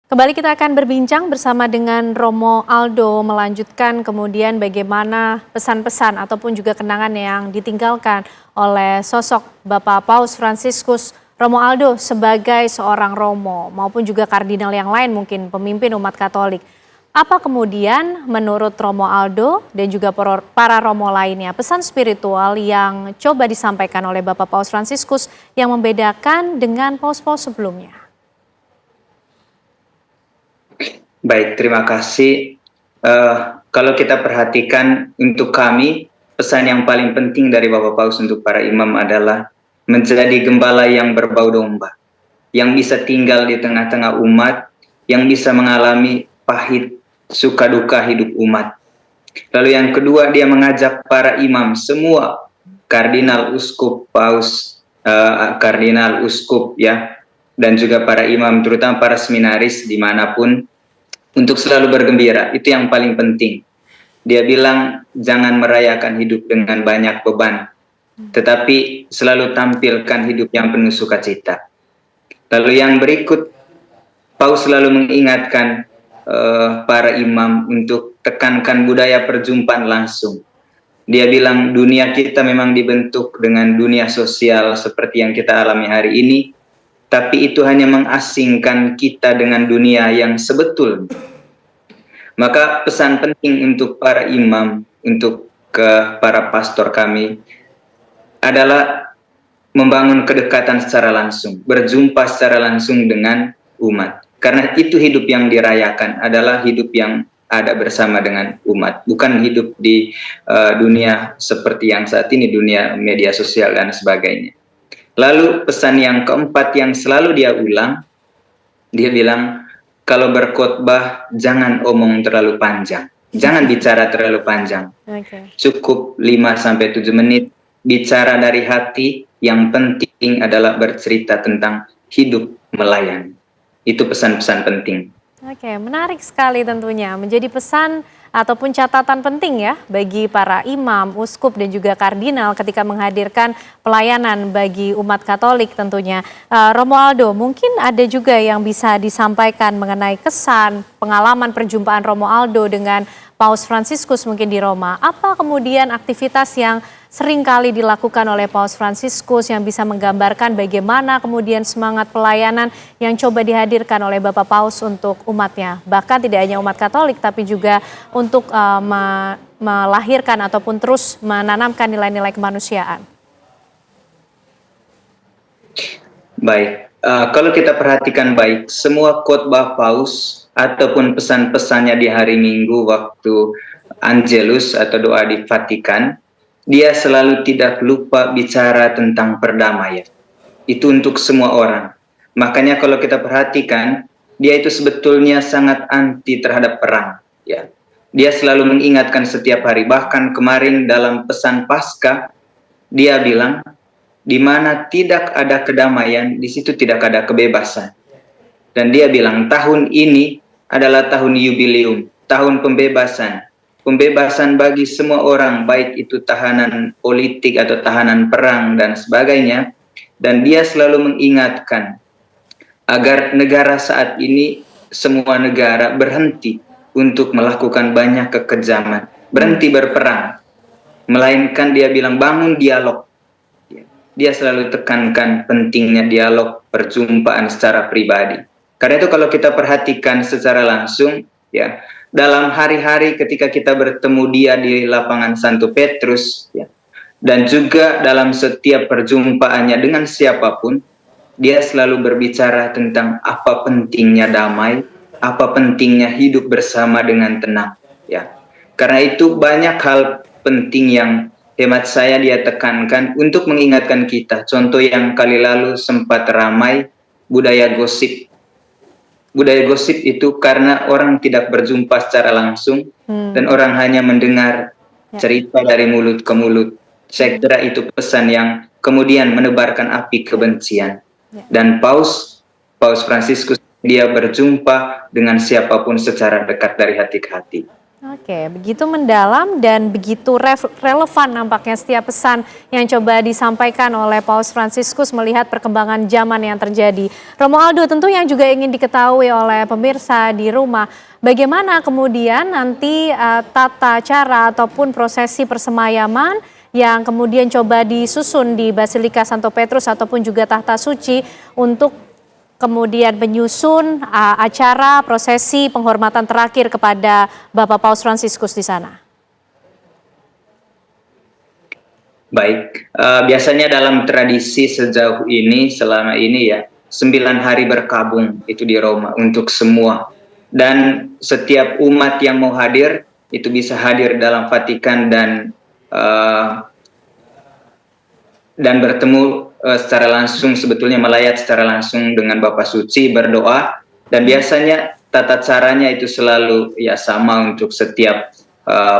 Kembali kita akan berbincang bersama dengan Romo Aldo, melanjutkan kemudian bagaimana pesan-pesan ataupun juga kenangan yang ditinggalkan oleh sosok Bapak Paus Fransiskus Romo Aldo sebagai seorang Romo maupun juga kardinal yang lain mungkin pemimpin umat Katolik. Apa kemudian menurut Romo Aldo dan juga para Romo lainnya pesan spiritual yang coba disampaikan oleh Bapak Paus Fransiskus yang membedakan dengan paus-paus sebelumnya? Baik, terima kasih. Kalau kita perhatikan untuk kami, pesan yang paling penting dari Bapak Paus untuk para imam adalah menjadi gembala yang berbau domba, yang bisa tinggal di tengah-tengah umat, yang bisa mengalami pahit, suka duka hidup umat. Lalu yang kedua, dia mengajak para imam semua, kardinal, uskup, paus, kardinal, uskup, ya, dan juga para imam, terutama para seminaris dimanapun, untuk selalu bergembira. Itu yang paling penting. Dia bilang jangan merayakan hidup dengan banyak beban, tetapi selalu tampilkan hidup yang penuh sukacita. Lalu yang berikut, Paus selalu mengingatkan para imam untuk tekankan budaya perjumpaan langsung. Dia bilang dunia kita memang dibentuk dengan dunia sosial seperti yang kita alami hari ini, tapi itu hanya mengasingkan kita dengan dunia yang sebetulnya. Maka pesan penting untuk para imam, untuk para pastor kami adalah membangun kedekatan secara langsung, berjumpa secara langsung dengan umat. Karena itu hidup yang dirayakan adalah hidup yang ada bersama dengan umat, bukan hidup di dunia seperti yang saat ini, dunia media sosial dan sebagainya. Lalu pesan yang keempat yang selalu dia ulang, dia bilang, kalau berkhotbah jangan omong terlalu panjang. Jangan bicara terlalu panjang. Cukup 5-7 menit bicara dari hati. Yang penting adalah bercerita tentang hidup melayani. Itu pesan-pesan penting. Oke, menarik sekali tentunya. Menjadi pesan ataupun catatan penting ya bagi para imam, uskup dan juga kardinal ketika menghadirkan pelayanan bagi umat Katolik tentunya. Romo Aldo, mungkin ada juga yang bisa disampaikan mengenai kesan, pengalaman perjumpaan Romo Aldo dengan Paus Fransiskus mungkin di Roma. Apa kemudian aktivitas yang sering kali dilakukan oleh Paus Fransiskus yang bisa menggambarkan bagaimana kemudian semangat pelayanan yang coba dihadirkan oleh Bapak Paus untuk umatnya. Bahkan tidak hanya umat Katolik tapi juga untuk melahirkan ataupun terus menanamkan nilai-nilai kemanusiaan. Baik, kalau kita perhatikan baik, semua khotbah Paus ataupun pesan-pesannya di hari Minggu waktu Angelus atau doa di Vatikan, dia selalu tidak lupa bicara tentang perdamaian. Itu untuk semua orang. Makanya kalau kita perhatikan, dia itu sebetulnya sangat anti terhadap perang. Ya. Dia selalu mengingatkan setiap hari. Bahkan kemarin dalam pesan Paskah, dia bilang, di mana tidak ada kedamaian, di situ tidak ada kebebasan. Dan dia bilang, tahun ini adalah tahun jubileum, tahun pembebasan. Pembebasan bagi semua orang, baik itu tahanan politik atau tahanan perang dan sebagainya. Dan dia selalu mengingatkan agar negara saat ini, semua negara berhenti untuk melakukan banyak kekejaman, berhenti berperang. Melainkan dia bilang bangun dialog. Dia selalu tekankan pentingnya dialog, perjumpaan secara pribadi. Karena itu kalau kita perhatikan secara langsung, ya, dalam hari-hari ketika kita bertemu dia di lapangan Santo Petrus, ya, dan juga dalam setiap perjumpaannya dengan siapapun, dia selalu berbicara tentang apa pentingnya damai, apa pentingnya hidup bersama dengan tenang. Ya. Karena itu banyak hal penting yang hemat saya dia tekankan untuk mengingatkan kita. Contoh yang kali lalu sempat ramai, budaya gosip. Budaya gosip itu karena orang tidak berjumpa secara langsung dan orang hanya mendengar cerita dari mulut ke mulut. Saya kira itu pesan yang kemudian menebarkan api kebencian. Dan Paus Fransiskus dia berjumpa dengan siapapun secara dekat dari hati ke hati. Oke, begitu mendalam dan begitu relevan nampaknya setiap pesan yang coba disampaikan oleh Paus Fransiskus melihat perkembangan zaman yang terjadi. Romo Aldo, tentu yang juga ingin diketahui oleh pemirsa di rumah, bagaimana kemudian nanti tata cara ataupun prosesi persemayaman yang kemudian coba disusun di Basilika Santo Petrus ataupun juga Tahta Suci untuk kemudian menyusun acara prosesi penghormatan terakhir kepada Bapak Paus Fransiskus di sana. Baik, biasanya dalam tradisi sejauh ini, selama ini ya, 9 hari berkabung itu di Roma untuk semua. Dan setiap umat yang mau hadir, itu bisa hadir dalam Vatikan dan bertemu secara langsung, sebetulnya melayat secara langsung dengan Bapak Suci, berdoa, dan biasanya tata caranya itu selalu ya sama untuk setiap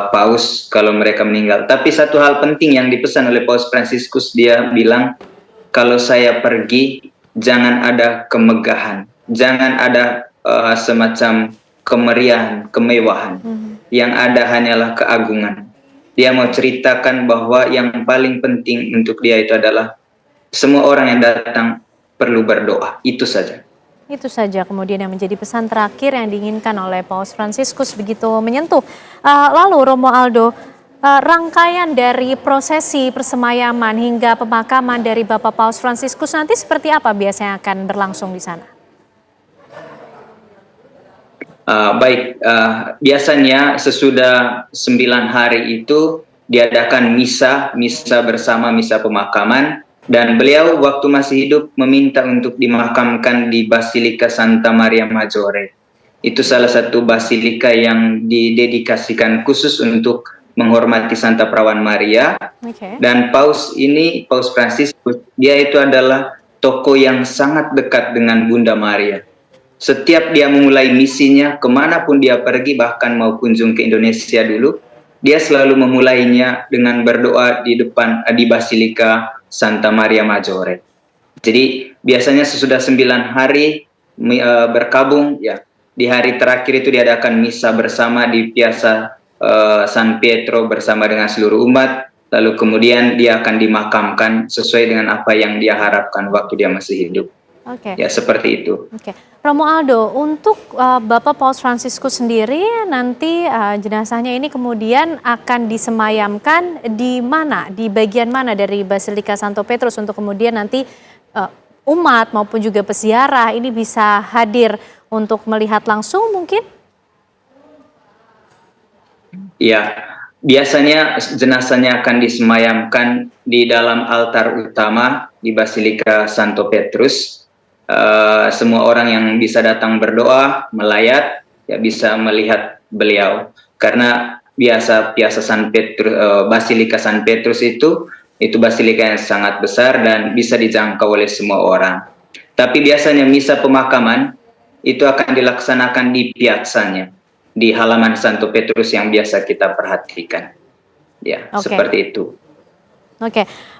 paus kalau mereka meninggal. Tapi satu hal penting yang dipesan oleh Paus Fransiskus, dia bilang, kalau saya pergi jangan ada kemegahan, jangan ada semacam kemeriahan, kemewahan, yang ada hanyalah keagungan. Dia mau ceritakan bahwa yang paling penting untuk dia itu adalah semua orang yang datang perlu berdoa, itu saja. Itu saja kemudian yang menjadi pesan terakhir yang diinginkan oleh Paus Fransiskus begitu menyentuh. Lalu Romo Aldo, rangkaian dari prosesi persemayaman hingga pemakaman dari Bapak Paus Fransiskus nanti seperti apa biasanya akan berlangsung di sana? Baik, biasanya sesudah 9 hari itu diadakan misa bersama, misa pemakaman, dan beliau waktu masih hidup meminta untuk dimakamkan di Basilika Santa Maria Maggiore. Itu salah satu basilika yang didedikasikan khusus untuk menghormati Santa Perawan Maria. Dan Paus ini, Paus Fransiskus, dia itu adalah tokoh yang sangat dekat dengan Bunda Maria. Setiap dia memulai misinya, kemanapun dia pergi, bahkan mau kunjung ke Indonesia dulu, dia selalu memulainya dengan berdoa di depan di Basilika Santa Maria Maggiore. Jadi biasanya sesudah 9 hari berkabung, ya di hari terakhir itu diadakan misa bersama di Piazza San Pietro bersama dengan seluruh umat. Lalu kemudian dia akan dimakamkan sesuai dengan apa yang dia harapkan waktu dia masih hidup. Ya seperti itu. Romo Aldo, untuk Bapak Paus Fransiskus sendiri nanti jenazahnya ini kemudian akan disemayamkan di mana, di bagian mana dari Basilika Santo Petrus untuk kemudian nanti umat maupun juga peziarah ini bisa hadir untuk melihat langsung mungkin? Ya, biasanya jenazahnya akan disemayamkan di dalam altar utama di Basilika Santo Petrus. Semua orang yang bisa datang berdoa, melayat, ya bisa melihat beliau. Karena Piazza San Petrus, Basilika San Petrus itu basilika yang sangat besar dan bisa dijangkau oleh semua orang. Tapi biasanya misa pemakaman itu akan dilaksanakan di piazzanya, di halaman Santo Petrus yang biasa kita perhatikan. Ya, seperti itu.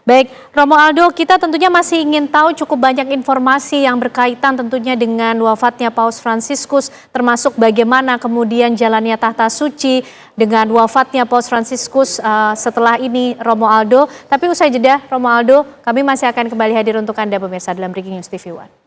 Baik, Romo Aldo, kita tentunya masih ingin tahu cukup banyak informasi yang berkaitan tentunya dengan wafatnya Paus Fransiskus, termasuk bagaimana kemudian jalannya Tahta Suci dengan wafatnya Paus Fransiskus setelah ini, Romo Aldo. Tapi usai jeda, Romo Aldo, kami masih akan kembali hadir untuk Anda pemirsa dalam Breaking News TV One.